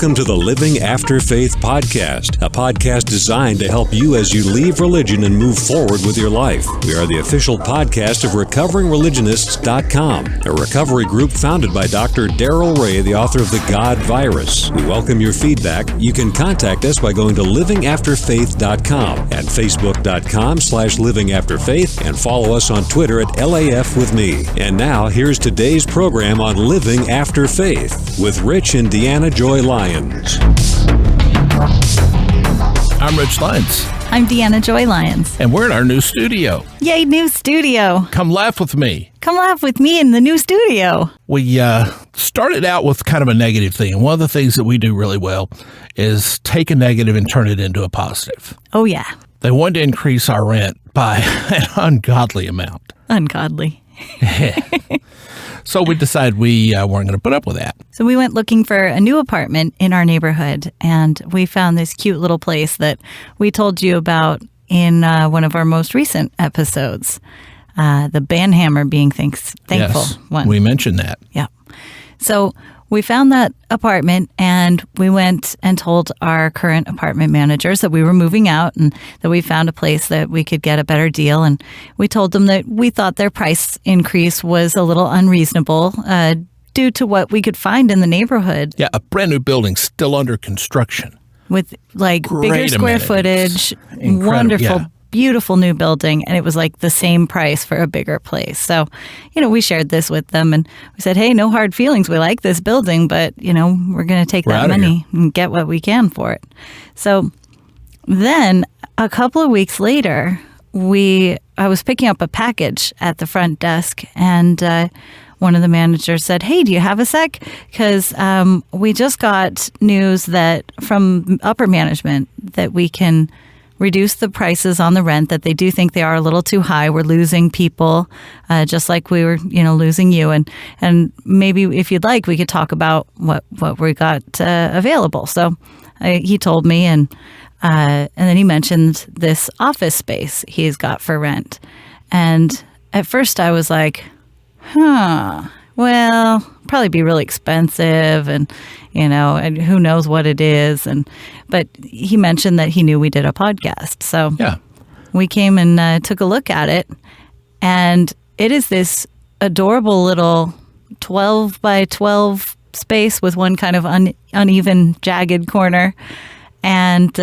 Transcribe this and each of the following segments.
Welcome to the Living After Faith podcast, a podcast designed to help you as you leave religion and move forward with your life. We are the official podcast of RecoveringReligionists.com, a recovery group founded by Dr. Darrell Ray, the author of The God Virus. We welcome your feedback. You can contact us by going to livingafterfaith.com and facebook.com/livingafterfaith and follow us on Twitter at LAFwithme. And now, here's today's program on Living After Faith with Rich and Deanna Joy Lyons. I'm Rich Lyons. I'm Deanna Joy Lyons. And we're in our new studio. Yay, new studio. Come laugh with me. Come laugh with me in the new studio. We started out with kind of a negative thing. And one of the things that we do really well is take a negative and turn it into a positive. Oh, yeah. They wanted to increase our rent by an ungodly amount. Ungodly. So we decided we weren't going to put up with that. So we went looking for a new apartment in our neighborhood, and we found this cute little place that we told you about in one of our most recent episodes, the Banhammer being thankful one. We mentioned that. Yeah. So we found that apartment, and we went and told our current apartment managers that we were moving out and that we found a place that we could get a better deal. And we told them that we thought their price increase was a little unreasonable due to what we could find in the neighborhood. Yeah, a brand new building still under construction. With like Great bigger square amenities. footage, Incredible, wonderful, yeah. Beautiful new building, and it was like the same price for a bigger place. So, we shared this with them, and we said, hey, no hard feelings. We like this building, but, we're going to take that money and get what we can for it. So then a couple of weeks later, I was picking up a package at the front desk, and one of the managers said, hey, do you have a sec? Because we just got news that from upper management that we can reduce the prices on the rent, that they do think they are a little too high. We're losing people, just like we were, losing you. And maybe if you'd like, we could talk about what we got available. So he told me, and then he mentioned this office space he's got for rent. And at first I was like, well, probably be really expensive, and and who knows what it is. But he mentioned that he knew we did a podcast, so yeah, we came and took a look at it, and it is this adorable little 12 by 12 space with one kind of uneven, jagged corner, and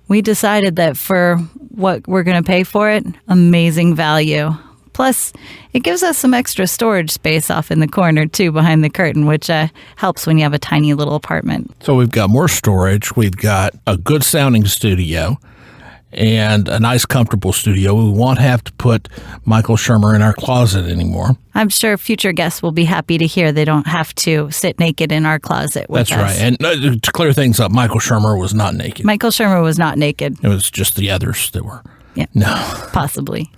we decided that for what we're going to pay for it, amazing value. Plus, it gives us some extra storage space off in the corner, too, behind the curtain, which helps when you have a tiny little apartment. So we've got more storage. We've got a good sounding studio and a nice, comfortable studio. We won't have to put Michael Shermer in our closet anymore. I'm sure future guests will be happy to hear they don't have to sit naked in our closet with us. That's right. And to clear things up, Michael Shermer was not naked. Michael Shermer was not naked. It was just the others that were. Yeah. No. Possibly.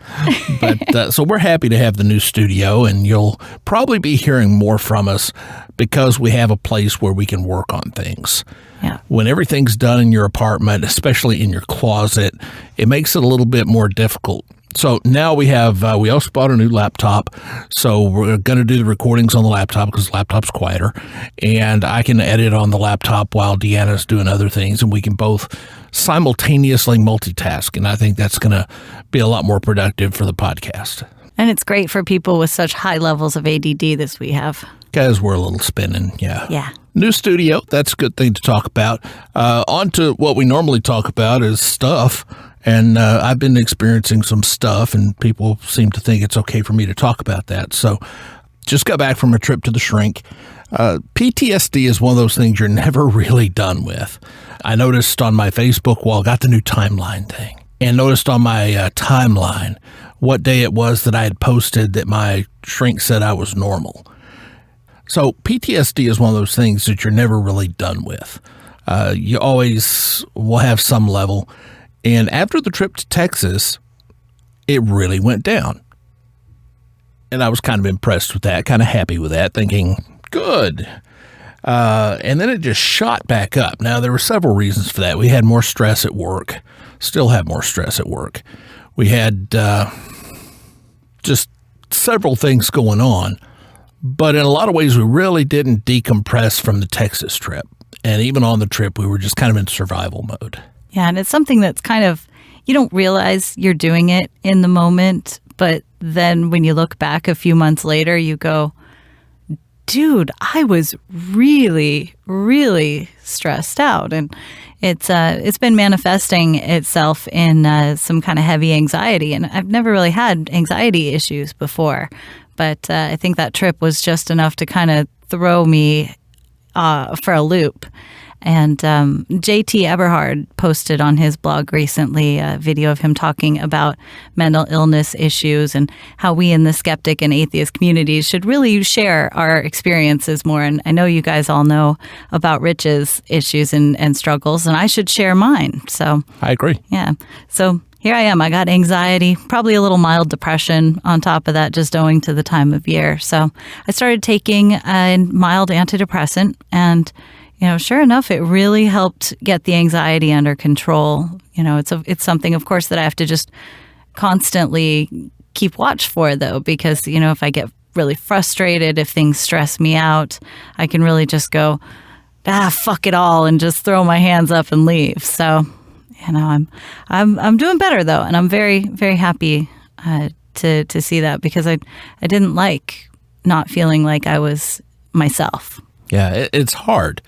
But so we're happy to have the new studio, and you'll probably be hearing more from us because we have a place where we can work on things. Yeah. When everything's done in your apartment, especially in your closet, it makes it a little bit more difficult. So now we also bought a new laptop, so we're going to do the recordings on the laptop because the laptop's quieter, and I can edit on the laptop while Deanna's doing other things, and we can both simultaneously multitask, and I think that's going to be a lot more productive for the podcast. And it's great for people with such high levels of ADD as we have. Because we're a little spinning, yeah. Yeah. New studio, that's a good thing to talk about. On to what we normally talk about is stuff. And I've been experiencing some stuff, and people seem to think it's okay for me to talk about that. So just got back from a trip to the shrink. PTSD is one of those things you're never really done with. I noticed on my Facebook wall, got the new timeline thing, and noticed on my timeline what day it was that I had posted that my shrink said I was normal. So PTSD is one of those things that you're never really done with. You always will have some level. And after the trip to Texas, it really went down. And I was kind of impressed with that, kind of happy with that, thinking, good. And then it just shot back up. Now, there were several reasons for that. We had more stress at work, still have more stress at work. We had just several things going on. But in a lot of ways, we really didn't decompress from the Texas trip. And even on the trip, we were just kind of in survival mode. Yeah, and it's something that's kind of, you don't realize you're doing it in the moment, but then when you look back a few months later, you go, dude, I was really, really stressed out. And it's been manifesting itself in some kind of heavy anxiety. And I've never really had anxiety issues before. But I think that trip was just enough to kind of throw me for a loop. And JT Eberhard posted on his blog recently a video of him talking about mental illness issues and how we in the skeptic and atheist communities should really share our experiences more. And I know you guys all know about Rich's issues and struggles, and I should share mine. So I agree. Yeah. So here I am. I got anxiety, probably a little mild depression on top of that, just owing to the time of year. So I started taking a mild antidepressant, and sure enough, it really helped get the anxiety under control. It's something, of course, that I have to just constantly keep watch for, though, because, if I get really frustrated, if things stress me out, I can really just go, fuck it all, and just throw my hands up and leave. So, I'm doing better, though, and I'm very, very happy to see that, because I didn't like not feeling like I was myself. Yeah, it's hard.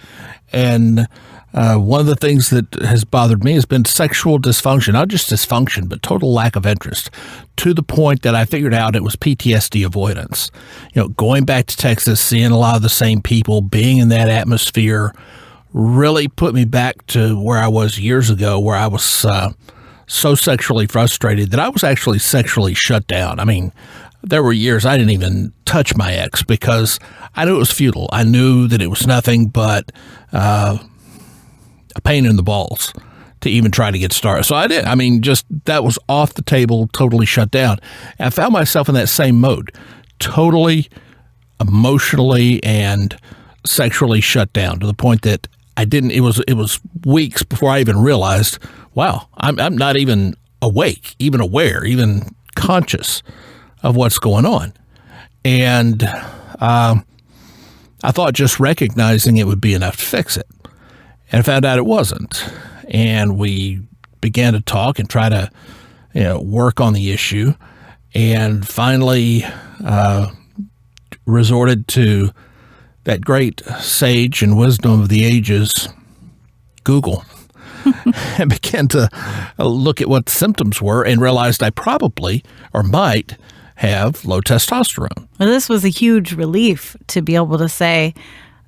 And one of the things that has bothered me has been sexual dysfunction, not just dysfunction, but total lack of interest, to the point that I figured out it was PTSD avoidance. Going back to Texas, seeing a lot of the same people, being in that atmosphere, really put me back to where I was years ago, where I was so sexually frustrated that I was actually sexually shut down. I mean, there were years I didn't even touch my ex because I knew it was futile. I knew that it was nothing but a pain in the balls to even try to get started. So I did. I mean, just that was off the table, totally shut down. And I found myself in that same mode, totally emotionally and sexually shut down, to the point that it was weeks before I even realized, wow, I'm not even awake, even aware, even conscious of what's going on. And I thought just recognizing it would be enough to fix it. And I found out it wasn't. And we began to talk and try to work on the issue, and finally resorted to that great sage and wisdom of the ages, Google, and began to look at what the symptoms were, and realized I probably or might have low testosterone. Well, this was a huge relief to be able to say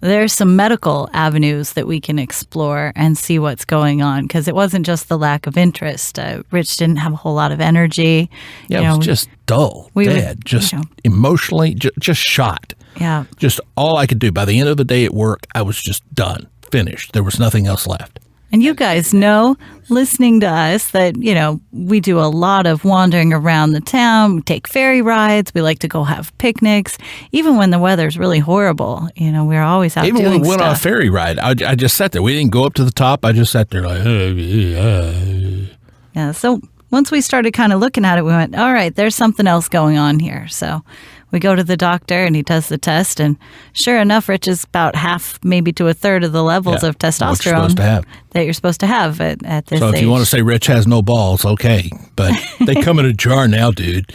there's some medical avenues that we can explore and see what's going on, because it wasn't just the lack of interest. Rich didn't have a whole lot of energy. Yeah, it was just dull, dead, just emotionally, just shot. Yeah. Just all I could do. By the end of the day at work, I was just done, finished. There was nothing else left. And you guys know, listening to us, that, we do a lot of wandering around the town. We take ferry rides. We like to go have picnics. Even when the weather's really horrible, we're always out doing stuff. Even when we went on a ferry ride, I just sat there. We didn't go up to the top. I just sat there like, Yeah, so once we started kind of looking at it, we went, all right, there's something else going on here. So we go to the doctor, and he does the test, and sure enough, Rich is about half, maybe to a third of the levels of testosterone that you're supposed to have at this age. So if you want to say Rich has no balls, okay, but they come in a jar now, dude.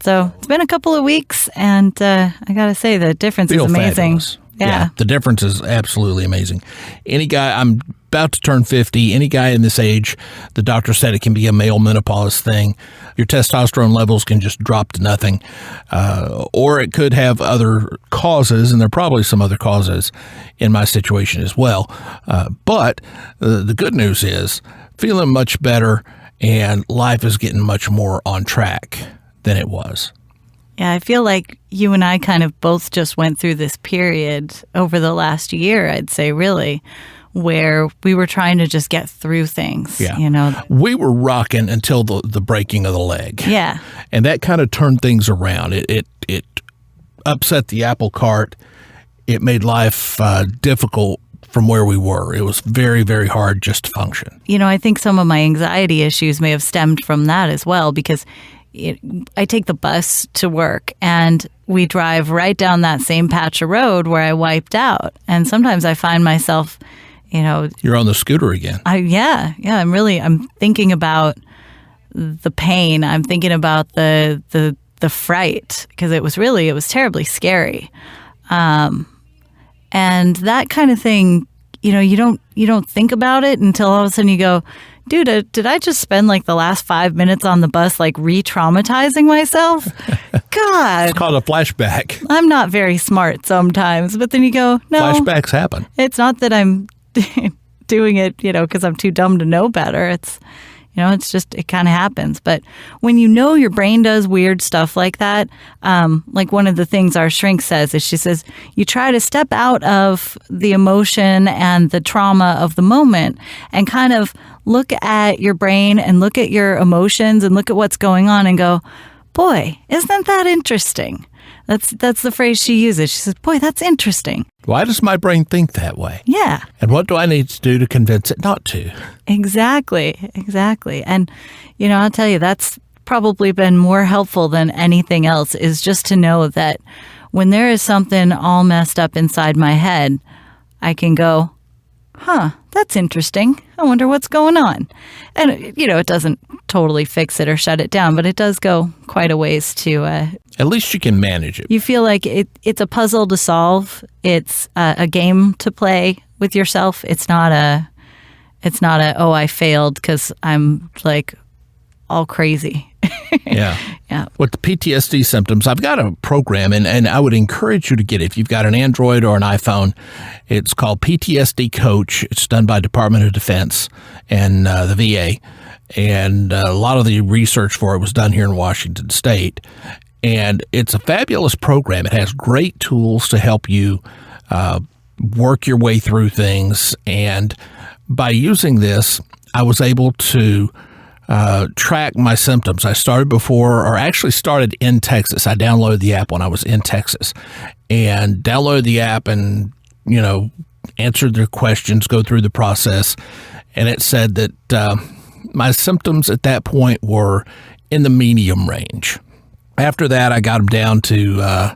So it's been a couple of weeks, and I got to say, the difference is amazing. Fabulous. Yeah, the difference is absolutely amazing. Any guy, I'm about to turn 50, any guy in this age, the doctor said it can be a male menopause thing. Your testosterone levels can just drop to nothing, or it could have other causes, and there are probably some other causes in my situation as well. But the good news is feeling much better, and life is getting much more on track than it was. Yeah, I feel like you and I kind of both just went through this period over the last year, I'd say, really, where we were trying to just get through things. Yeah. We were rocking until the breaking of the leg. Yeah. And that kind of turned things around. It upset the apple cart. It made life difficult from where we were. It was very, very hard just to function. I think some of my anxiety issues may have stemmed from that as well, because I take the bus to work, and we drive right down that same patch of road where I wiped out. And sometimes I find myself, you're on the scooter again. I'm thinking about the pain. I'm thinking about the fright, because it was terribly scary. And that kind of thing, you don't think about it until all of a sudden you go, dude, did I just spend like the last 5 minutes on the bus like re-traumatizing myself? God. It's called a flashback. I'm not very smart sometimes, but then you go, no. Flashbacks happen. It's not that I'm doing it, because I'm too dumb to know better. It's, it's just, it kind of happens. But when your brain does weird stuff like that, like one of the things our shrink says is she says, you try to step out of the emotion and the trauma of the moment and kind of look at your brain and look at your emotions and look at what's going on and go, boy, isn't that interesting? That's the phrase she uses. She says, boy, that's interesting. Why does my brain think that way? Yeah. And what do I need to do to convince it not to? Exactly. And, I'll tell you, that's probably been more helpful than anything else, is just to know that when there is something all messed up inside my head, I can go, that's interesting. I wonder what's going on. And, it doesn't totally fix it or shut it down, but it does go quite a ways to... At least you can manage it. You feel like it's a puzzle to solve. It's a game to play with yourself. It's not a oh, I failed because I'm like all crazy. Yeah. Yeah. With the PTSD symptoms, I've got a program, and I would encourage you to get it. If you've got an Android or an iPhone, it's called PTSD Coach. It's done by Department of Defense and the VA. And a lot of the research for it was done here in Washington State. And it's a fabulous program. It has great tools to help you work your way through things. And by using this, I was able to track my symptoms. I started in Texas. I downloaded the app when I was in Texas and downloaded the app and, answered their questions, go through the process. And it said that my symptoms at that point were in the medium range. After that, I got them down to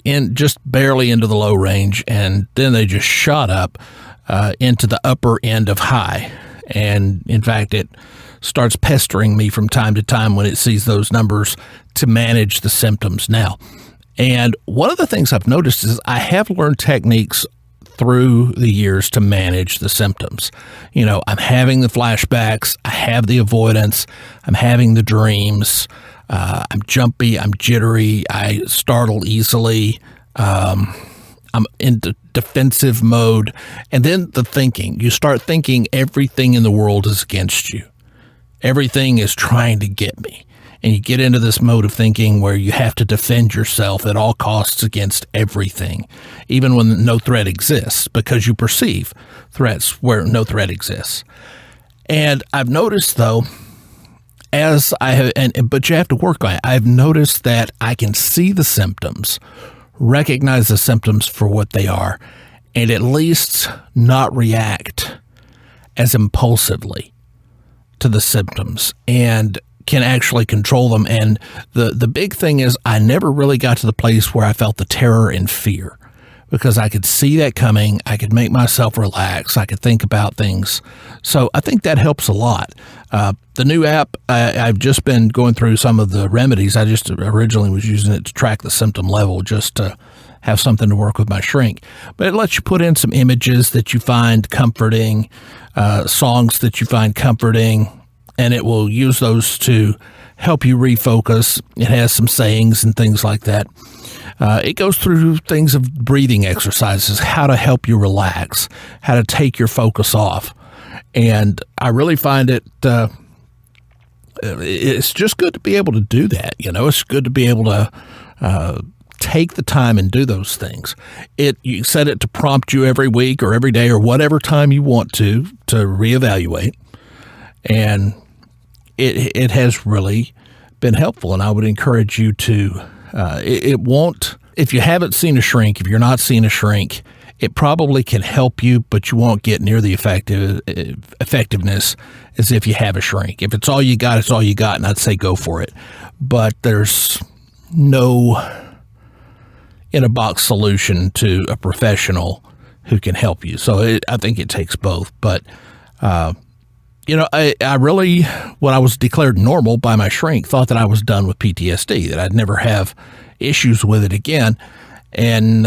in just barely into the low range, and then they just shot up into the upper end of high. And in fact, it starts pestering me from time to time when it sees those numbers to manage the symptoms now. And one of the things I've noticed is I have learned techniques through the years to manage the symptoms. I'm having the flashbacks, I have the avoidance, I'm having the dreams, I'm jumpy, I'm jittery, I startle easily, I'm in defensive mode. And then the thinking, you start thinking everything in the world is against you. Everything is trying to get me. And you get into this mode of thinking where you have to defend yourself at all costs against everything, even when no threat exists, because you perceive threats where no threat exists. And I've noticed, though, but you have to work on it. I've noticed that I can see the symptoms, recognize the symptoms for what they are, and at least not react as impulsively to the symptoms, and can actually control them. And the big thing is I never really got to the place where I felt the terror and fear, because I could see that coming. I could make myself relax. I could think about things. So I think that helps a lot. The new app, I've just been going through some of the remedies. I just originally was using it to track the symptom level, just to have something to work with my shrink. But it lets you put in some images that you find comforting, songs that you find comforting, and it will use those to help you refocus. It has some sayings and things like that. It goes through things of breathing exercises, how to help you relax, how to take your focus off. And I really find it's just good to be able to do that. It's good to be able to take the time and do those things. You set it to prompt you every week or every day or whatever time you want to reevaluate. And it has really been helpful. And I would encourage you to, it won't, if you haven't seen a shrink, if you're not seeing a shrink, it probably can help you, but you won't get near the effectiveness as if you have a shrink. If it's all you got, it's all you got, and I'd say go for it. But there's no in-a-box solution to a professional who can help you. So I think it takes both. But, I really, when I was declared normal by my shrink, thought that I was done with PTSD, that I'd never have issues with it again. And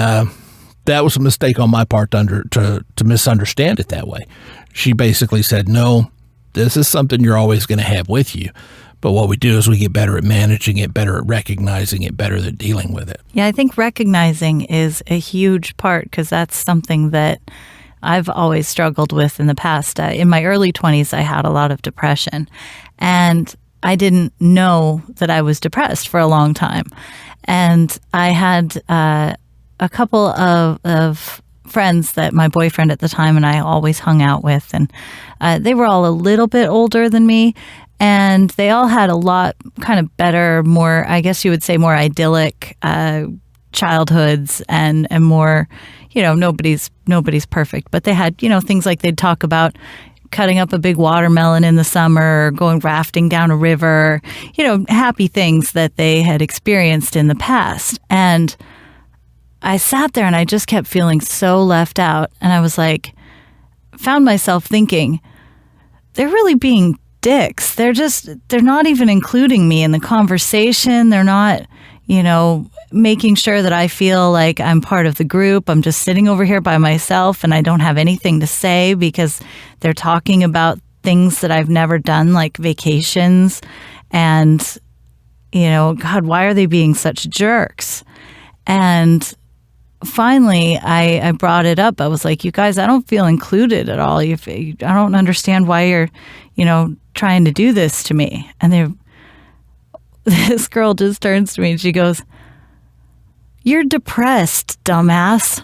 that was a mistake on my part to misunderstand it that way. She basically said, no, this is something you're always going to have with you. But what we do is we get better at managing it, better at recognizing it, better at dealing with it. Yeah, I think recognizing is a huge part, because that's something that I've always struggled with in the past. In my early 20s, I had a lot of depression, and I didn't know that I was depressed for a long time. And I had a couple of friends that my boyfriend at the time and I always hung out with, and they were all a little bit older than me. And they all had a lot kind of better, more, I guess you would say, more idyllic childhoods and more, nobody's perfect. But they had, things like they'd talk about cutting up a big watermelon in the summer, or going rafting down a river, happy things that they had experienced in the past. And I sat there and I just kept feeling so left out. And I was like, found myself thinking, they're really being dicks. They're not even including me in the conversation. They're not, making sure that I feel like I'm part of the group. I'm just sitting over here by myself and I don't have anything to say because they're talking about things that I've never done, like vacations. And, God, why are they being such jerks? And finally, I brought it up. I was like, you guys, I don't feel included at all. I don't understand why you're, trying to do this to me. And this girl just turns to me and she goes, you're depressed, dumbass.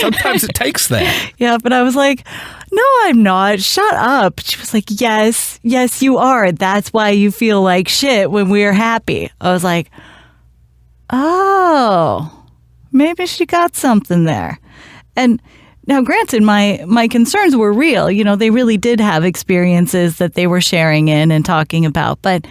Sometimes it takes that. Yeah, but I was like, no, I'm not. Shut up. She was like, yes, you are. That's why you feel like shit when we're happy. I was like, oh, maybe she got something there. And now, granted, my concerns were real. They really did have experiences that they were sharing in and talking about. But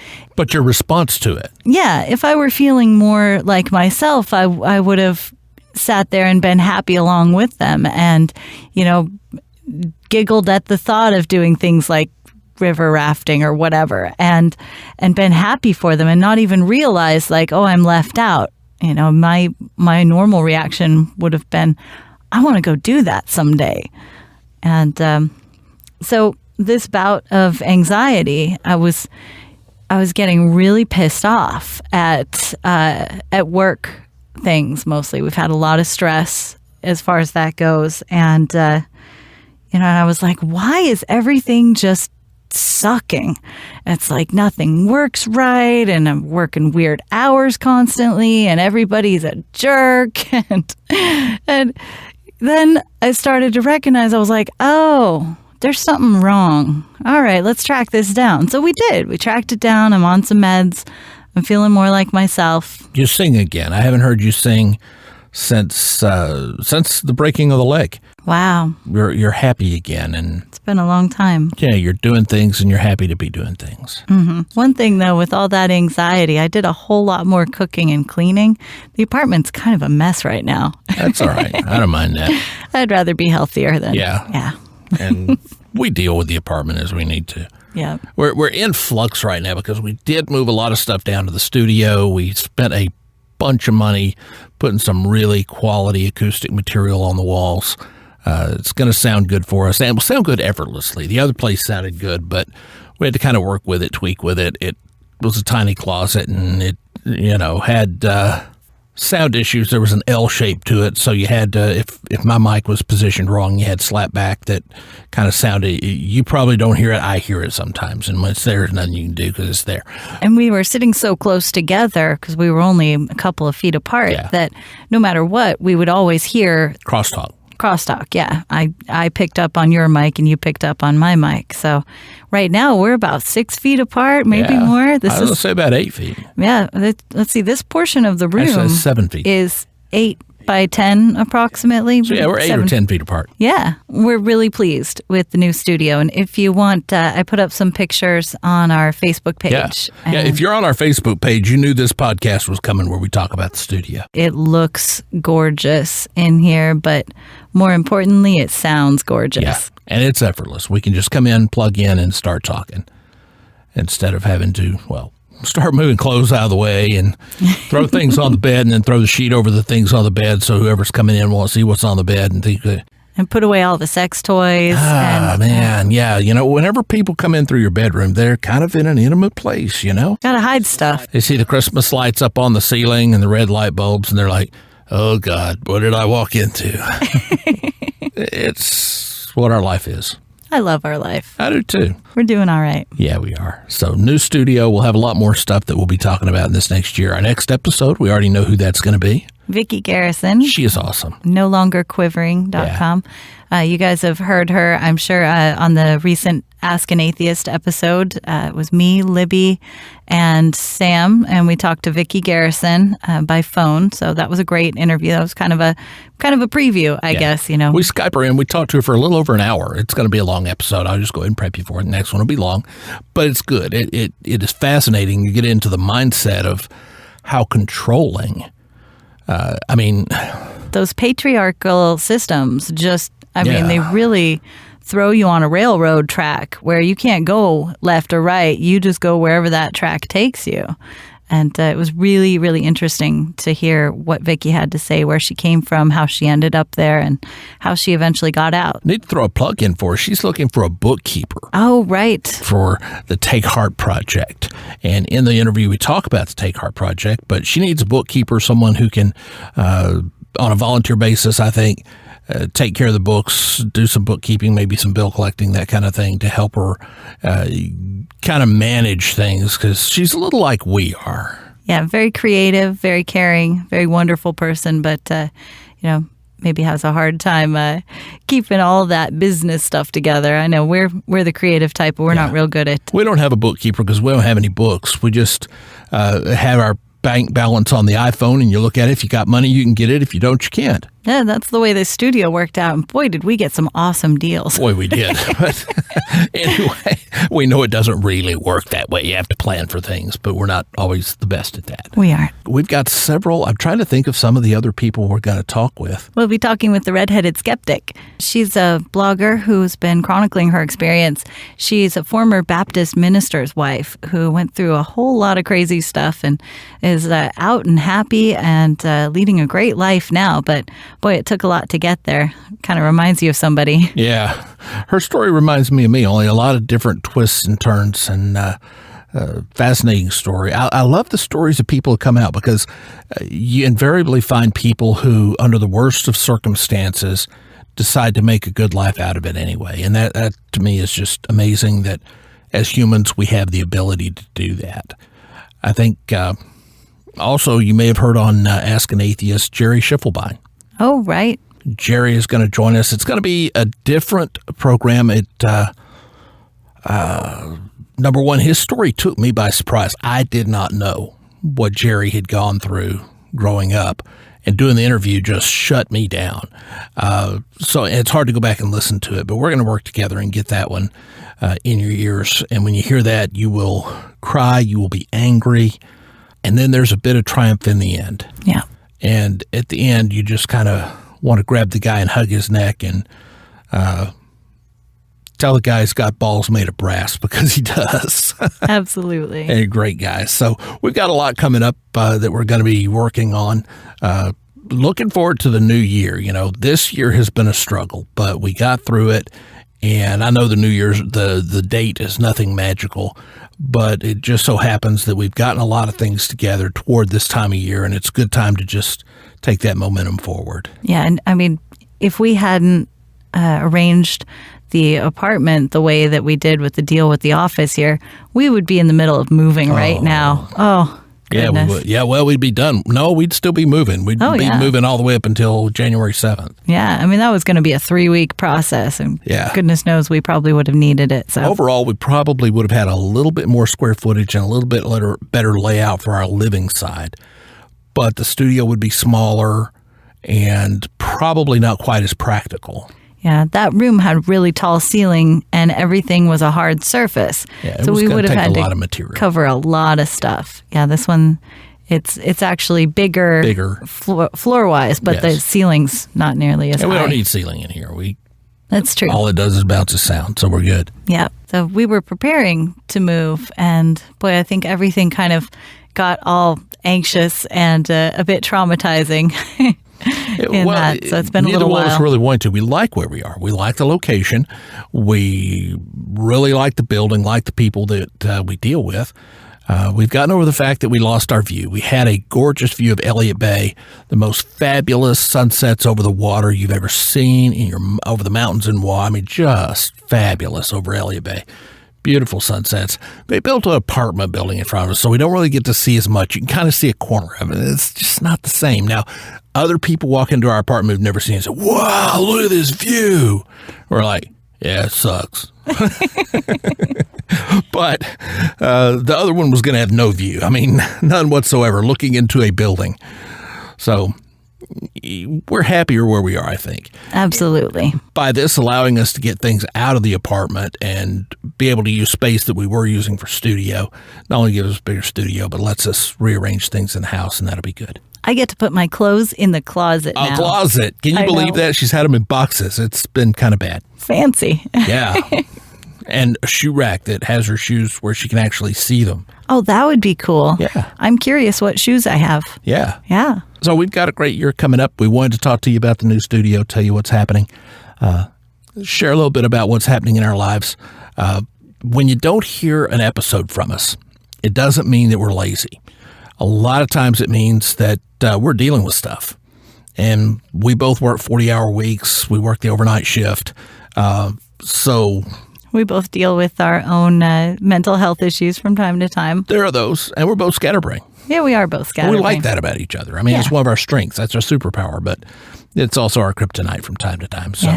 your response to it. Yeah, if I were feeling more like myself, I would have sat there and been happy along with them and, giggled at the thought of doing things like river rafting or whatever and been happy for them and not even realize like, oh, I'm left out. My normal reaction would have been, I want to go do that someday. And so this bout of anxiety, I was getting really pissed off at work things mostly. We've had a lot of stress as far as that goes. And, and I was like, why is everything just sucking? It's like nothing works right, and I'm working weird hours constantly, and everybody's a jerk. And then I started to recognize, I was like, oh, there's something wrong. All right, let's track this down. So we did. We tracked it down. I'm on some meds. I'm feeling more like myself. You sing again. I haven't heard you sing since the breaking of the leg. Wow. You're happy again. And it's been a long time. Yeah, you're doing things and you're happy to be doing things. Mm-hmm. One thing, though, with all that anxiety, I did a whole lot more cooking and cleaning. The apartment's kind of a mess right now. That's all right. I don't mind that. I'd rather be healthier than... Yeah. And we deal with the apartment as we need to. Yeah. We're in flux right now because we did move a lot of stuff down to the studio. We spent a bunch of money putting some really quality acoustic material on the walls. It's going to sound good for us, and it will sound good effortlessly. The other place sounded good, but we had to kind of work with it, tweak with it. It was a tiny closet, and it, had sound issues. There was an L shape to it, so you had to, if my mic was positioned wrong, you had slap back that kind of sounded, you probably don't hear it, I hear it sometimes, and when it's there, there's nothing you can do because it's there. And we were sitting so close together, because we were only a couple of feet apart, that no matter what, we would always hear... Crosstalk, yeah. I picked up on your mic and you picked up on my mic. So right now we're about 6 feet apart, maybe more. I was going to say about 8 feet. Yeah. Let's see. This portion of the room 7 feet. is 8 by 10 approximately. So yeah, we're 8 or 10 feet apart. Yeah, we're really pleased with the new studio. And if you want, I put up some pictures on our Facebook page. Yeah, if you're on our Facebook page, you knew this podcast was coming where we talk about the studio. It looks gorgeous in here, but more importantly, it sounds gorgeous. Yeah, and it's effortless. We can just come in, plug in, and start talking instead of having to, start moving clothes out of the way and throw things on the bed and then throw the sheet over the things on the bed so whoever's coming in won't see what's on the bed and think that. And put away all the sex toys. Man, yeah. Whenever people come in through your bedroom, they're kind of in an intimate place, Gotta hide stuff. They see the Christmas lights up on the ceiling and the red light bulbs, and they're like, oh, God, what did I walk into? It's what our life is. I love our life. I do too. We're doing all right. Yeah, we are. So, new studio. We'll have a lot more stuff that we'll be talking about in this next year. Our next episode, we already know who that's going to be. Vicki Garrison. She is awesome. NoLongerQuivering.com. Yeah. You guys have heard her, I'm sure, on the recent Ask an Atheist episode. It was me, Libby, and Sam, and we talked to Vicki Garrison by phone. So that was a great interview. That was kind of a preview, I guess. We Skype her in. We talked to her for a little over an hour. It's going to be a long episode. I'll just go ahead and prep you for it. The next one will be long, but it's good. It is fascinating. You get into the mindset of how controlling. Those patriarchal systems they really throw you on a railroad track where you can't go left or right. You just go wherever that track takes you. And it was really, really interesting to hear what Vicki had to say, where she came from, how she ended up there, and how she eventually got out. Need to throw a plug in for her. She's looking for a bookkeeper. Oh, right. For the Take Heart Project. And in the interview, we talk about the Take Heart Project, but she needs a bookkeeper, someone who can, on a volunteer basis, I think, take care of the books, do some bookkeeping, maybe some bill collecting, that kind of thing, to help her kind of manage things, because she's a little like we are. Yeah, very creative, very caring, very wonderful person, but, maybe has a hard time keeping all that business stuff together. I know we're the creative type, but we're not real good at. We don't have a bookkeeper because we don't have any books. We just have our bank balance on the iPhone, and you look at it. If you got money, you can get it. If you don't, you can't. Yeah, that's the way the studio worked out. And boy, did we get some awesome deals. Boy, we did. But anyway, we know it doesn't really work that way. You have to plan for things, but we're not always the best at that. We aren't. We've got several. I'm trying to think of some of the other people we're going to talk with. We'll be talking with the redheaded skeptic. She's a blogger who's been chronicling her experience. She's a former Baptist minister's wife who went through a whole lot of crazy stuff and is out and happy and leading a great life now. But boy, it took a lot to get there. Kind of reminds you of somebody. Yeah. Her story reminds me of me, only a lot of different twists and turns, and fascinating story. I love the stories of people who come out, because you invariably find people who, under the worst of circumstances, decide to make a good life out of it anyway. And that to me is just amazing that as humans we have the ability to do that. I think also you may have heard on Ask an Atheist, Jerry Schiffelbein. Oh, right. Jerry is going to join us. It's going to be a different program. Number one, his story took me by surprise. I did not know what Jerry had gone through growing up, and doing the interview just shut me down. So it's hard to go back and listen to it, but we're going to work together and get that one in your ears. And when you hear that, you will cry, you will be angry, and then there's a bit of triumph in the end. Yeah. And at the end, you just kind of want to grab the guy and hug his neck and tell the guy he's got balls made of brass, because he does. Absolutely. And a great guy. So we've got a lot coming up that we're going to be working on. Looking forward to the new year. This year has been a struggle, but we got through it. And I know the New Year's, the date is nothing magical, but it just so happens that we've gotten a lot of things together toward this time of year, and it's a good time to just take that momentum forward. Yeah, and I mean, if we hadn't arranged the apartment the way that we did with the deal with the office here, we would be in the middle of moving right now. Oh, yeah, we would. Yeah, well, we'd be done. No, we'd still be moving. We'd be moving all the way up until January 7th. Yeah, I mean, that was going to be a 3-week process, and goodness knows we probably would have needed it. So overall, we probably would have had a little bit more square footage and a little bit better layout for our living side, but the studio would be smaller, and probably not quite as practical. Yeah, that room had really tall ceiling and everything was a hard surface. Yeah, it so was we gonna would have take had a to lot of material. cover a lot of stuff. Yeah, this one, it's actually bigger. Floor-wise, but the ceiling's not nearly as high. And we don't need ceiling in here. That's true. All it does is bounce sound, so we're good. Yeah. So we were preparing to move, and boy, I think everything kind of got all anxious and a bit traumatizing. That. So it's been a little while. Neither one of us really wanted to. We like where we are. We like the location. We really like the building, like the people that we deal with. We've gotten over the fact that we lost our view. We had a gorgeous view of Elliott Bay, the most fabulous sunsets over the water you've ever seen over the mountains in Wa. I mean, just fabulous over Elliott Bay. Beautiful sunsets. They built an apartment building in front of us, so we don't really get to see as much. You can kind of see a corner of it. It's just not the same. Now, other people walk into our apartment who've never seen it and say, wow, look at this view. We're like, yeah, it sucks. But the other one was going to have no view. I mean, none whatsoever, looking into a building. So we're happier where we are, I think. Absolutely. By this allowing us to get things out of the apartment and be able to use space that we were using for studio, not only gives us a bigger studio, but lets us rearrange things in the house, and that'll be good. I get to put my clothes in the closet now. A closet. Can you believe that? She's had them in boxes. It's been kind of bad. Fancy. Yeah. And a shoe rack that has her shoes where she can actually see them. Oh, that would be cool. Yeah. I'm curious what shoes I have. Yeah. Yeah. So we've got a great year coming up. We wanted to talk to you about the new studio, tell you what's happening, share a little bit about what's happening in our lives. When you don't hear an episode from us, it doesn't mean that we're lazy. A lot of times it means that we're dealing with stuff. And we both work 40-hour weeks. We work the overnight shift. So we both deal with our own mental health issues from time to time. There are those. And we're both scatterbrained. Yeah, we are both scatterbrained. We like that about each other. I mean, It's one of our strengths. That's our superpower. But it's also our kryptonite from time to time. So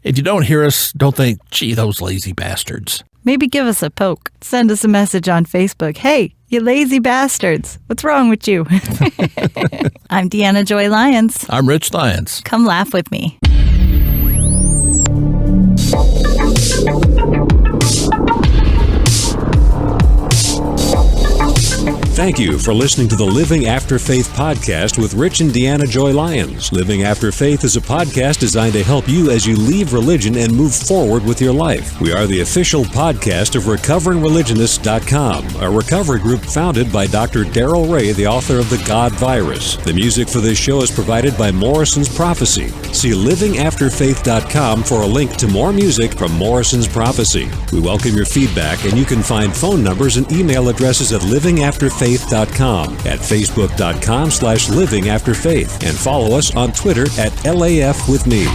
if you don't hear us, don't think, gee, those lazy bastards. Maybe give us a poke. Send us a message on Facebook. Hey, you lazy bastards. What's wrong with you? I'm Deanna Joy Lyons. I'm Rich Lyons. Come laugh with me. Thank you for listening to the Living After Faith podcast with Rich and Deanna Joy Lyons. Living After Faith is a podcast designed to help you as you leave religion and move forward with your life. We are the official podcast of RecoveringReligionists.com, a recovery group founded by Dr. Darrell Ray, the author of The God Virus. The music for this show is provided by Morrison's Prophecy. See livingafterfaith.com for a link to more music from Morrison's Prophecy. We welcome your feedback, and you can find phone numbers and email addresses at livingafterfaith.com, at facebook.com/livingafterfaith, and follow us on Twitter at LAF with me.